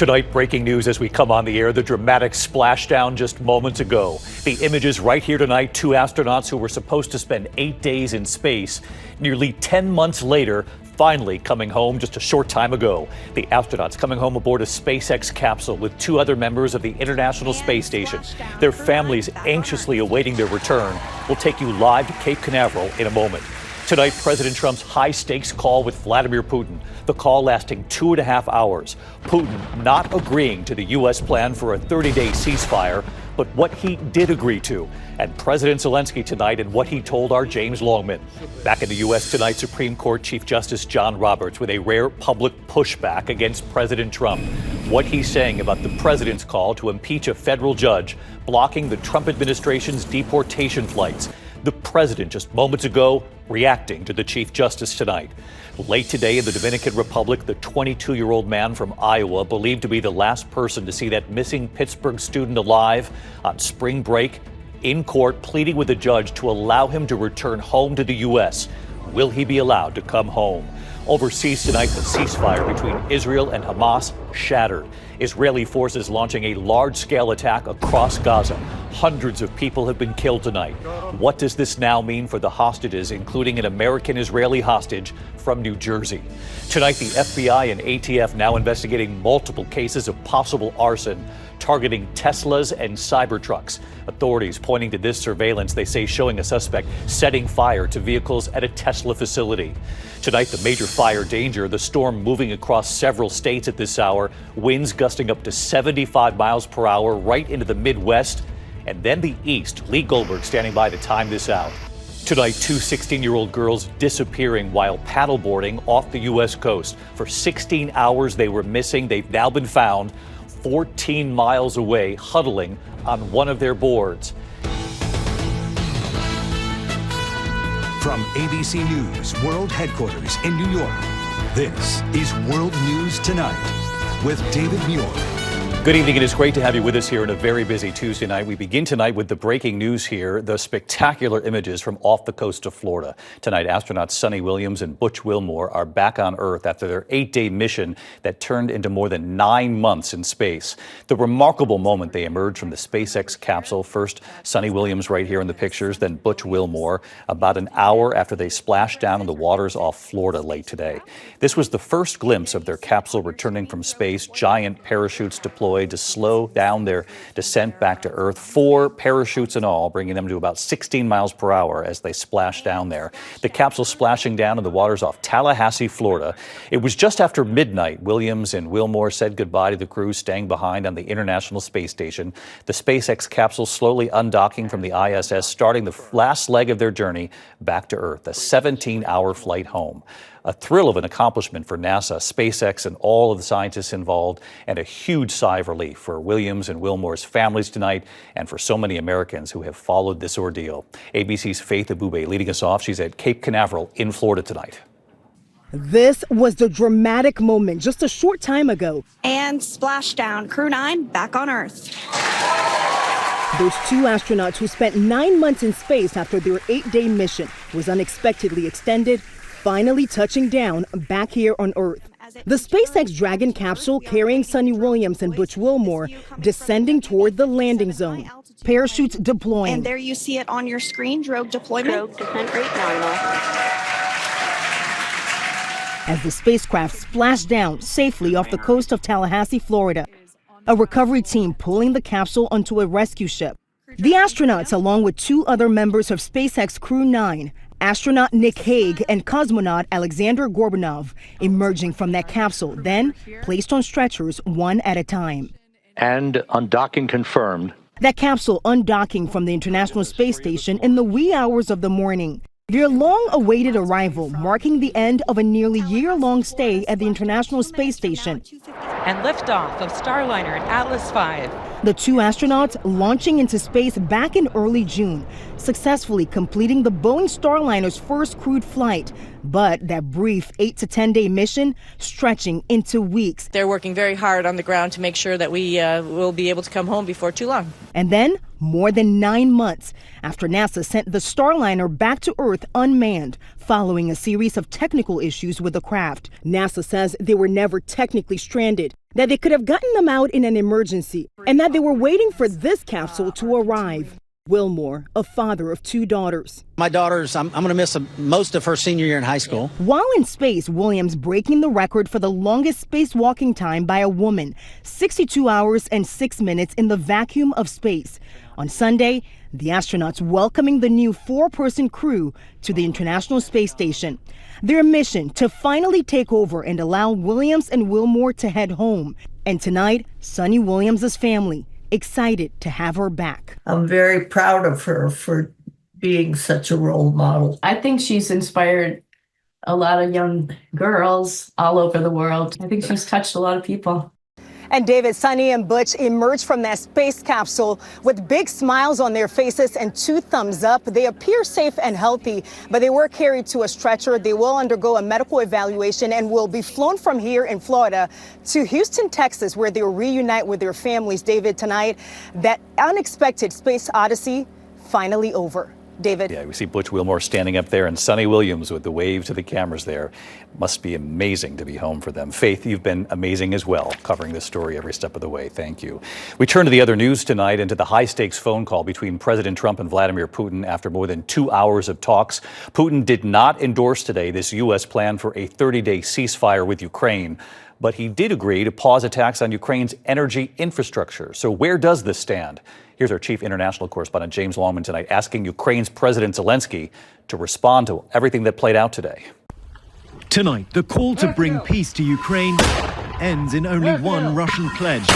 Tonight, breaking news as we come on the air, the dramatic splashdown just moments ago. The images right here tonight, 2 astronauts who were supposed to spend 8 days in space, nearly 10 months later, finally coming home just a short time ago. The astronauts coming home aboard a SpaceX capsule with 2 other members of the International Space Station. Their families anxiously awaiting their return. We'll take you live to Cape Canaveral in a moment. Tonight, President Trump's high-stakes call with Vladimir Putin, the call lasting 2.5 hours. Putin not agreeing to the U.S. plan for a 30-day ceasefire, but what he did agree to. And President Zelensky tonight and what he told our James Longman. Back in the U.S. tonight, Supreme Court Chief Justice John Roberts with a rare public pushback against President Trump. What he's saying about the president's call to impeach a federal judge blocking the Trump administration's deportation flights. The president just moments ago reacting to the Chief Justice tonight. Late today in the Dominican Republic, the 22-year-old man from Iowa, believed to be the last person to see that missing Pittsburgh student alive on spring break, in court pleading with the judge to allow him to return home to the U.S. Will he be allowed to come home? Overseas tonight, the ceasefire between Israel and Hamas shattered. Israeli forces launching a large-scale attack across Gaza. Hundreds of people have been killed tonight. What does this now mean for the hostages, including an American-Israeli hostage from New Jersey? Tonight, the FBI and ATF now investigating multiple cases of possible arson targeting Teslas and Cybertrucks. Authorities pointing to this surveillance, they say, showing a suspect setting fire to vehicles at a Tesla facility. Tonight, the major fire danger, the storm moving across several states at this hour, winds gusting up to 75 miles per hour right into the Midwest and then the East. Lee Goldberg standing by to time this out. Tonight, 2 16-year-old girls disappearing while paddleboarding off the U.S. coast. For 16 hours they were missing. They've now been found 14 miles away, huddling on one of their boards. From ABC News World Headquarters in New York, this is World News Tonight with David Muir. Good evening. It is great to have you with us here on a very busy Tuesday night. We begin tonight with the breaking news here, the spectacular images from off the coast of Florida. Tonight, astronauts Suni Williams and Butch Wilmore are back on Earth after their 8-day mission that turned into more than 9 months in space. The remarkable moment they emerged from the SpaceX capsule. First, Suni Williams right here in the pictures, then Butch Wilmore, about an hour after they splashed down in the waters off Florida late today. This was the first glimpse of their capsule returning from space, giant parachutes deployed to slow down their descent back to Earth. 4 parachutes in all, bringing them to about 16 miles per hour as they splashed down there. The capsule splashing down in the waters off Tallahassee, Florida. It was just after midnight. Williams and Wilmore said goodbye to the crew staying behind on the International Space Station. The SpaceX capsule slowly undocking from the ISS, starting the last leg of their journey back to Earth, a 17-hour flight home. A thrill of an accomplishment for NASA, SpaceX, and all of the scientists involved, and a huge sigh of relief for Williams and Wilmore's families tonight and for so many Americans who have followed this ordeal. ABC's Faith Abubey leading us off. She's at Cape Canaveral in Florida tonight. This was the dramatic moment just a short time ago. And splashdown, Crew 9 back on Earth. Those 2 astronauts who spent 9 months in space after their 8-day mission was unexpectedly extended, finally touching down back here on Earth. The SpaceX Dragon capsule carrying Suni Williams and Butch Wilmore descending toward the landing zone. Parachutes deploying. And there you see it on your screen, drogue deployment. Drogue descent rate nominal. As the spacecraft splashed down safely off the coast of Tallahassee, Florida. A recovery team pulling the capsule onto a rescue ship. The astronauts, along with 2 other members of SpaceX Crew 9, astronaut Nick Hague and cosmonaut Alexander Gorbanov, emerging from that capsule, then placed on stretchers one at a time. And undocking confirmed. That capsule undocking from the International Space Station in the wee hours of the morning. Their long-awaited arrival marking the end of a nearly year-long stay at the International Space Station. And liftoff of Starliner and Atlas V. The two astronauts launching into space back in early June, successfully completing the Boeing Starliner's first crewed flight. But that brief 8 to 10 day mission stretching into weeks. They're working very hard on the ground to make sure that we will be able to come home before too long. And then more than 9 months after NASA sent the Starliner back to Earth unmanned following a series of technical issues with the craft. NASA says they were never technically stranded, that they could have gotten them out in an emergency, and that they were waiting for this capsule to arrive. Wilmore, a father of 2 daughters. My daughter's, I'm going to miss most of her senior year in high school. While in space, Williams breaking the record for the longest spacewalking time by a woman, 62 hours and 6 minutes in the vacuum of space. On Sunday, the astronauts welcoming the new 4-person crew to the International Space Station. Their mission to finally take over and allow Williams and Wilmore to head home. And tonight, Suni Williams' family excited to have her back. I'm very proud of her for being such a role model. I think she's inspired a lot of young girls all over the world. I think she's touched a lot of people. And David, Suni, and Butch emerged from that space capsule with big smiles on their faces and 2 thumbs up. They appear safe and healthy, but they were carried to a stretcher. They will undergo a medical evaluation and will be flown from here in Florida to Houston, Texas, where they will reunite with their families. David, tonight, that unexpected space odyssey finally over. David. Yeah, we see Butch Wilmore standing up there and Suni Williams with the wave to the cameras there. Must be amazing to be home for them. Faith, you've been amazing as well, covering this story every step of the way. Thank you. We turn to the other news tonight and to the high-stakes phone call between President Trump and Vladimir Putin after more than 2 hours of talks. Putin did not endorse today this U.S. plan for a 30-day ceasefire with Ukraine, but he did agree to pause attacks on Ukraine's energy infrastructure. So where does this stand? Here's our chief international correspondent, James Longman, tonight, asking Ukraine's President Zelensky to respond to everything that played out today. Tonight, the call to bring peace to Ukraine ends in only one Russian pledge: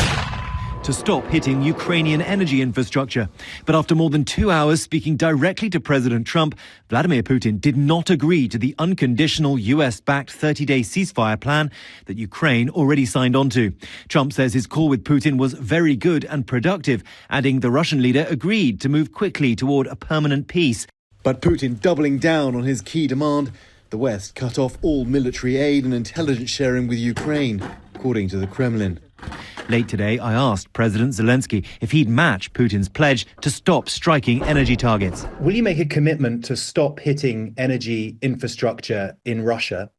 to stop hitting Ukrainian energy infrastructure. But after more than 2 hours speaking directly to President Trump, Vladimir Putin did not agree to the unconditional US-backed 30-day ceasefire plan that Ukraine already signed on to. Trump says his call with Putin was very good and productive, adding the Russian leader agreed to move quickly toward a permanent peace. But Putin doubling down on his key demand: the West cut off all military aid and intelligence sharing with Ukraine, according to the Kremlin. Late today, I asked President Zelensky if he'd match Putin's pledge to stop striking energy targets. Will you make a commitment to stop hitting energy infrastructure in Russia?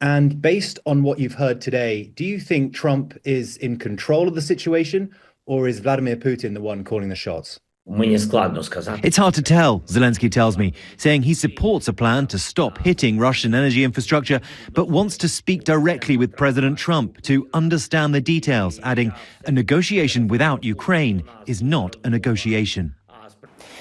And based on what you've heard today, do you think Trump is in control of the situation, or is Vladimir Putin the one calling the shots? It's hard to tell, Zelensky tells me, saying he supports a plan to stop hitting Russian energy infrastructure, but wants to speak directly with President Trump to understand the details, adding, a negotiation without Ukraine is not a negotiation.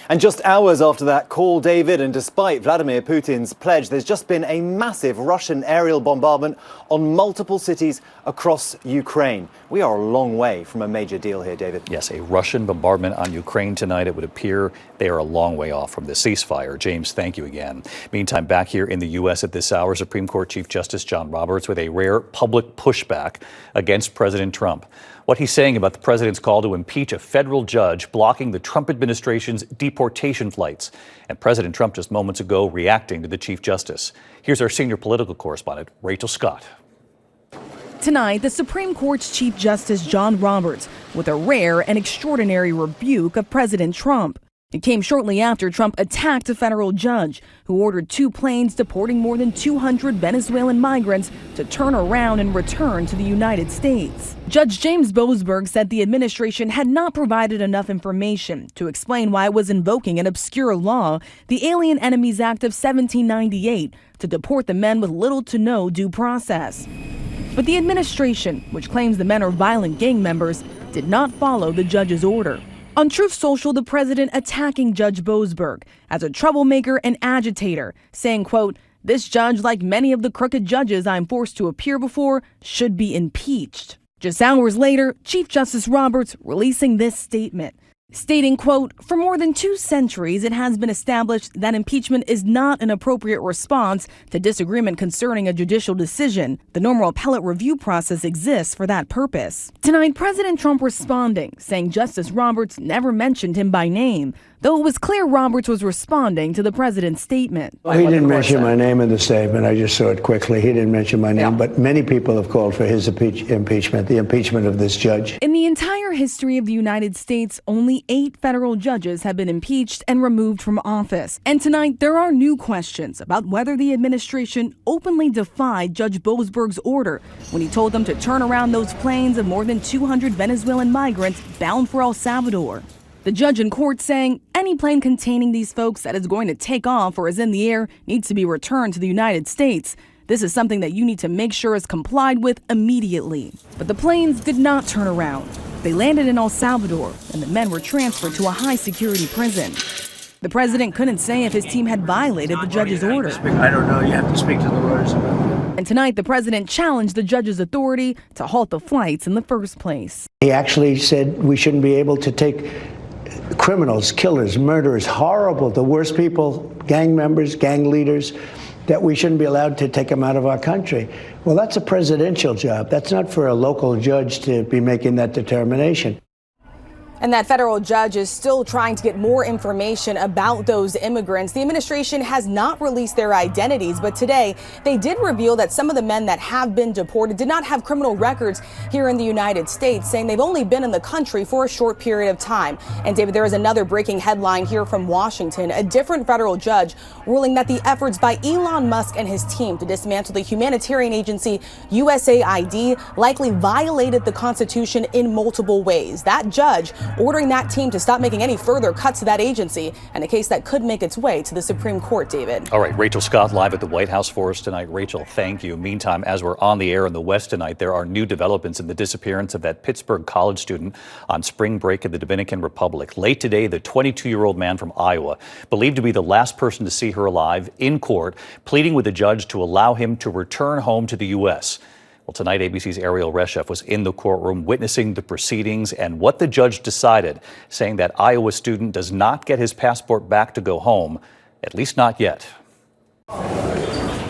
And just hours after that call, David, and despite Vladimir Putin's pledge, there's just been a massive Russian aerial bombardment on multiple cities across Ukraine. We are a long way from a major deal here, David. Yes, a Russian bombardment on Ukraine tonight. It would appear they are a long way off from the ceasefire. James, thank you again. Meantime, back here in the U.S. at this hour, Supreme Court Chief Justice John Roberts with a rare public pushback against President Trump. What he's saying about the president's call to impeach a federal judge blocking the Trump administration's deportation flights. And President Trump just moments ago reacting to the Chief Justice. Here's our senior political correspondent, Rachel Scott. Tonight, the Supreme Court's Chief Justice John Roberts with a rare and extraordinary rebuke of President Trump. It came shortly after Trump attacked a federal judge who ordered 2 planes deporting more than 200 Venezuelan migrants to turn around and return to the United States. Judge James Boasberg said the administration had not provided enough information to explain why it was invoking an obscure law, the Alien Enemies Act of 1798, to deport the men with little to no due process. But the administration, which claims the men are violent gang members, did not follow the judge's order. On Truth Social, the president attacking Judge Boasberg as a troublemaker and agitator, saying, quote, "This judge, like many of the crooked judges I'm forced to appear before, should be impeached." Just hours later, Chief Justice Roberts releasing this statement. stating, quote, "For more than 2 centuries, it has been established that impeachment is not an appropriate response to disagreement concerning a judicial decision. The normal appellate review process exists for that purpose." Tonight, President Trump responding, saying Justice Roberts never mentioned him by name, though it was clear Roberts was responding to the president's statement. Well, he didn't mention my name in the statement. I just saw it quickly. He didn't mention my name, but many people have called for his impeachment, the impeachment of this judge. In the entire history of the United States, only 8 federal judges have been impeached and removed from office. And tonight, there are new questions about whether the administration openly defied Judge Boasberg's order when he told them to turn around those planes of more than 200 Venezuelan migrants bound for El Salvador. The judge in court saying any plane containing these folks that is going to take off or is in the air needs to be returned to the United States. This is something that you need to make sure is complied with immediately. But the planes did not turn around. They landed in El Salvador, and the men were transferred to a high-security prison. The president couldn't say if his team had violated the judge's order. I don't know. You have to speak to the lawyers about that. And tonight, the president challenged the judge's authority to halt the flights in the first place. He actually said we shouldn't be able to take criminals, killers, murderers, horrible, the worst people, gang members, gang leaders, that we shouldn't be allowed to take them out of our country. Well, that's a presidential job. That's not for a local judge to be making that determination. And that federal judge is still trying to get more information about those immigrants. The administration has not released their identities, but today they did reveal that some of the men that have been deported did not have criminal records here in the United States, saying they've only been in the country for a short period of time. And David, there is another breaking headline here from Washington. A different federal judge ruling that the efforts by Elon Musk and his team to dismantle the humanitarian agency USAID likely violated the Constitution in multiple ways. That judge ordering that team to stop making any further cuts to that agency, and a case that could make its way to the Supreme Court, David. All right, Rachel Scott live at the White House for us tonight. Rachel, thank you. Meantime, as we're on the air in the West tonight, there are new developments in the disappearance of that Pittsburgh college student on spring break in the Dominican Republic. Late today, the 22-year-old man from Iowa, believed to be the last person to see her alive, in court, pleading with the judge to allow him to return home to the U.S. Well, tonight, ABC's Ariel Reshef was in the courtroom witnessing the proceedings and what the judge decided, saying that Iowa student does not get his passport back to go home, at least not yet.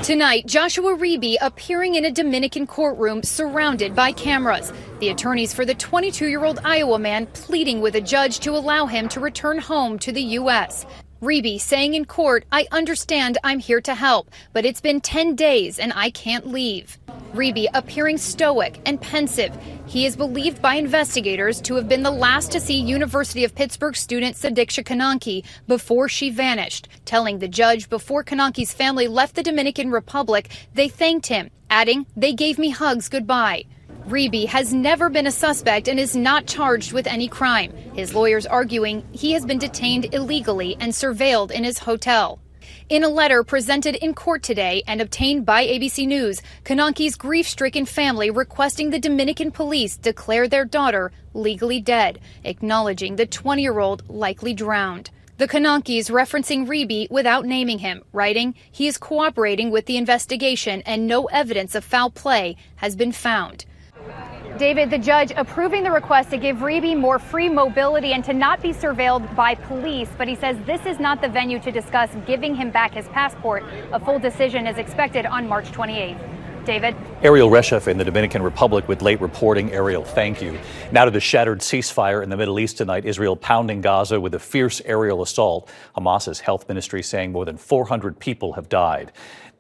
Tonight, Joshua Reeby appearing in a Dominican courtroom surrounded by cameras. The attorneys for the 22-year-old Iowa man pleading with a judge to allow him to return home to the U.S. Reeby saying in court, "I understand I'm here to help, but it's been 10 days and I can't leave." Reeby appearing stoic and pensive. He is believed by investigators to have been the last to see University of Pittsburgh student Sadiksha Kananki before she vanished, telling the judge before Kananki's family left the Dominican Republic, they thanked him, adding, "They gave me hugs goodbye." Reeby has never been a suspect and is not charged with any crime. His lawyers arguing he has been detained illegally and surveilled in his hotel. In a letter presented in court today and obtained by ABC News, Kananki's grief-stricken family requesting the Dominican police declare their daughter legally dead, acknowledging the 20-year-old likely drowned. The Kanankis referencing Reeby without naming him, writing, "He is cooperating with the investigation and no evidence of foul play has been found." David, the judge approving the request to give Reeby more free mobility and to not be surveilled by police, but he says this is not the venue to discuss giving him back his passport. A full decision is expected on March 28th. David? Ariel Reshef in the Dominican Republic with late reporting. Ariel, thank you. Now to the shattered ceasefire in the Middle East tonight. Israel pounding Gaza with a fierce aerial assault. Hamas's health ministry saying more than 400 people have died.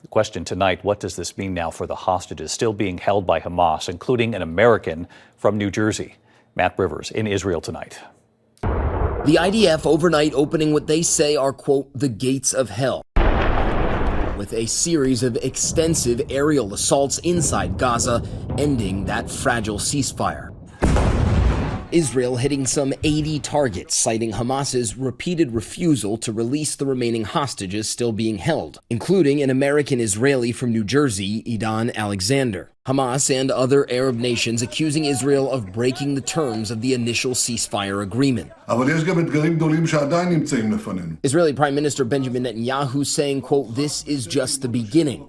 The question tonight, what does this mean now for the hostages still being held by Hamas, including an American from New Jersey? Matt Rivers in Israel tonight. The IDF overnight opening what they say are, quote, the gates of hell, with a series of extensive aerial assaults inside Gaza, ending that fragile ceasefire. Israel hitting some 80 targets, citing Hamas's repeated refusal to release the remaining hostages still being held, including an American-Israeli from New Jersey, Idan Alexander. Hamas and other Arab nations accusing Israel of breaking the terms of the initial ceasefire agreement. Israeli Prime Minister Benjamin Netanyahu saying, quote, this is just the beginning.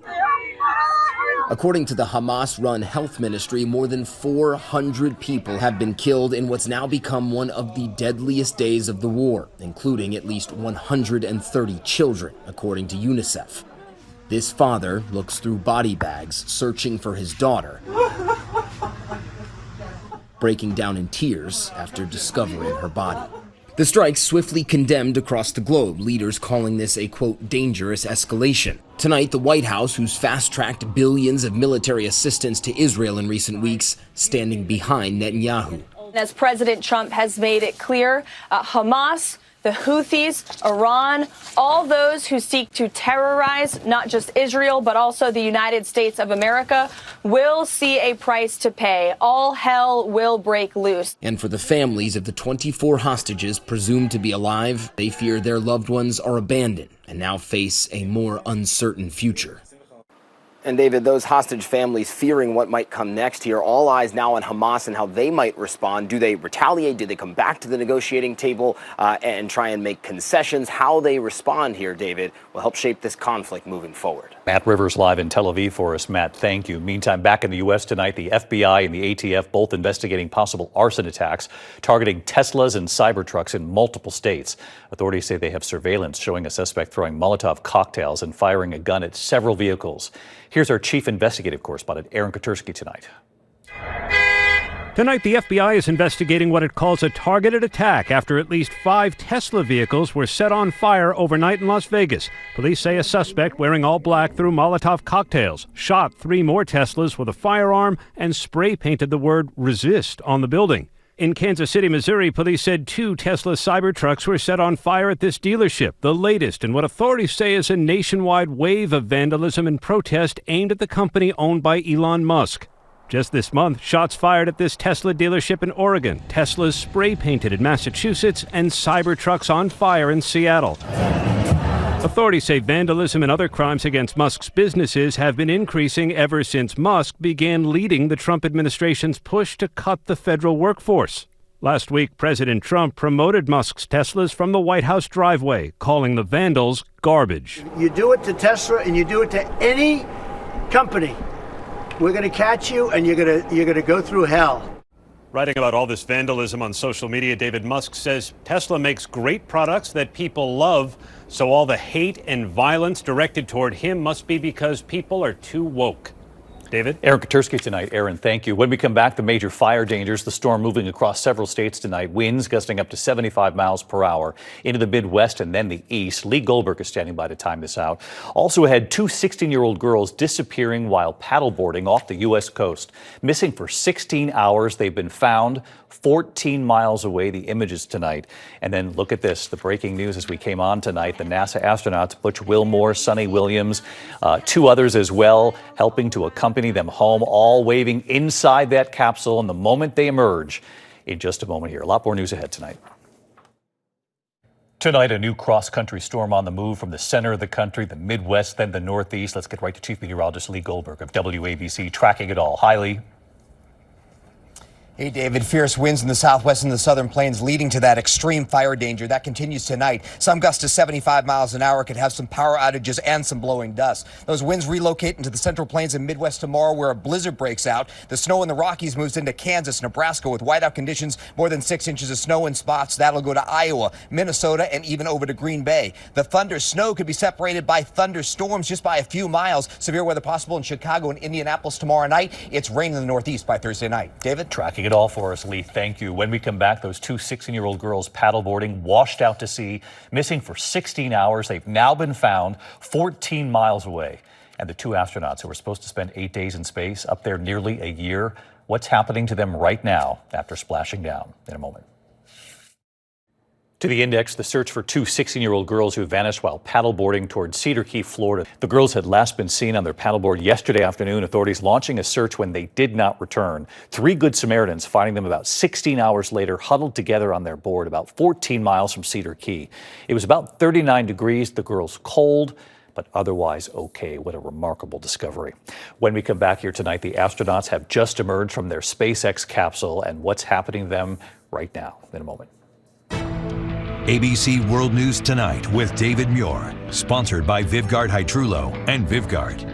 According to the Hamas-run health ministry, more than 400 people have been killed in what's now become one of the deadliest days of the war, including at least 130 children, according to UNICEF. This father looks through body bags, searching for his daughter, breaking down in tears after discovering her body. The strikes swiftly condemned across the globe, leaders calling this a, quote, dangerous escalation. Tonight, the White House, who's fast-tracked billions of military assistance to Israel in recent weeks, standing behind Netanyahu. As President Trump has made it clear, Hamas, the Houthis, Iran, all those who seek to terrorize not just Israel, but also the United States of America, will see a price to pay. All hell will break loose. And for the families of the 24 hostages presumed to be alive, they fear their loved ones are abandoned and now face a more uncertain future. And David, those hostage families fearing what might come next here, all eyes now on Hamas and how they might respond. Do they retaliate? Do they come back to the negotiating table and try and make concessions? How they respond here, David, will help shape this conflict moving forward. Matt Rivers live in Tel Aviv for us. Matt, thank you. Meantime, back in the U.S. tonight, the FBI and the ATF both investigating possible arson attacks targeting Teslas and Cybertrucks in multiple states. Authorities say they have surveillance showing a suspect throwing Molotov cocktails and firing a gun at several vehicles. Here's our chief investigative correspondent, Aaron Katursky, tonight. Tonight, the FBI is investigating what it calls a targeted attack after at least 5 Tesla vehicles were set on fire overnight in Las Vegas. Police say a suspect wearing all black threw Molotov cocktails, shot 3 more Teslas with a firearm, and spray-painted the word resist on the building. In Kansas City, Missouri, police said 2 Tesla Cybertrucks were set on fire at this dealership, the latest in what authorities say is a nationwide wave of vandalism and protest aimed at the company owned by Elon Musk. Just this month, shots fired at this Tesla dealership in Oregon, Teslas spray-painted in Massachusetts, and Cybertrucks on fire in Seattle. Authorities say vandalism and other crimes against Musk's businesses have been increasing ever since Musk began leading the Trump administration's push to cut the federal workforce. Last week, President Trump promoted Musk's Teslas from the White House driveway, calling the vandals garbage. You do it to Tesla and you do it to any company, we're going to catch you and you're going to go through hell. Writing about all this vandalism on social media, David Musk says Tesla makes great products that people love, so all the hate and violence directed toward him must be because people are too woke. David? Aaron Katursky tonight. Aaron, thank you. When we come back, the major fire dangers, the storm moving across several states tonight, winds gusting up to 75 miles per hour into the Midwest and then the East. Lee Goldberg is standing by to time this out. Also ahead, 2 16-year-old girls disappearing while paddleboarding off the U.S. coast. Missing for 16 hours. They've been found 14 miles away. The images tonight. And then look at this, the breaking news as we came on tonight. The NASA astronauts, Butch, Wilmore, Suni Williams, 2 others as well, helping to accompany them home, all waving inside that capsule. And the moment they emerge, in just a moment here. A lot more news ahead tonight. Tonight, a new cross-country storm on the move from the center of the country, the Midwest, then the Northeast. Let's get right to Chief Meteorologist Lee Goldberg of WABC, tracking it all. Hi, Lee. Hey, David, fierce winds in the southwest and the southern plains leading to that extreme fire danger. That continues tonight. Some gusts to 75 miles an hour could have some power outages and some blowing dust. Those winds relocate into the central plains and Midwest tomorrow where a blizzard breaks out. The snow in the Rockies moves into Kansas, Nebraska with whiteout conditions, more than 6 inches of snow in spots. That'll go to Iowa, Minnesota, and even over to Green Bay. The thunder snow could be separated by thunderstorms just by a few miles. Severe weather possible in Chicago and Indianapolis tomorrow night. It's rain in the Northeast by Thursday night. David? Tracking it all for us, Lee. Thank you. When we come back, those 2 16-year-old girls paddleboarding, washed out to sea, missing for 16 hours. They've now been found 14 miles away. And the 2 astronauts who were supposed to spend 8 days in space, up there nearly a year. What's happening to them right now after splashing down? In a moment. To the index, the search for 2 16-year-old girls who vanished while paddleboarding toward Cedar Key, Florida. The girls had last been seen on their paddleboard yesterday afternoon, authorities launching a search when they did not return. 3 Good Samaritans finding them about 16 hours later, huddled together on their board about 14 miles from Cedar Key. It was about 39 degrees, the girls cold, but otherwise okay. What a remarkable discovery. When we come back here tonight, the astronauts have just emerged from their SpaceX capsule and what's happening to them right now. In a moment. ABC World News Tonight with David Muir, sponsored by Vivgard Hytrulo and Vivgard.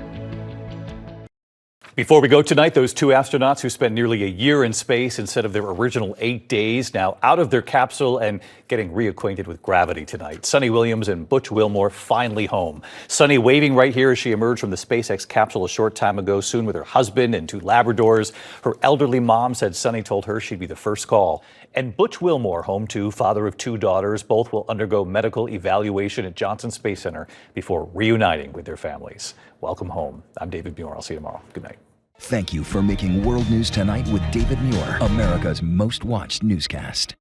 Before we go tonight, those two astronauts who spent nearly a year in space instead of their original 8 days, now out of their capsule and getting reacquainted with gravity tonight. Suni Williams and Butch Wilmore finally home. Suni waving right here as she emerged from the SpaceX capsule a short time ago, soon with her husband and two Labradors. Her elderly mom said Suni told her she'd be the first call. And Butch Wilmore, home too, father of two daughters. Both will undergo medical evaluation at Johnson Space Center before reuniting with their families. Welcome home. I'm David Muir. I'll see you tomorrow. Good night. Thank you for making World News Tonight with David Muir, America's most watched newscast.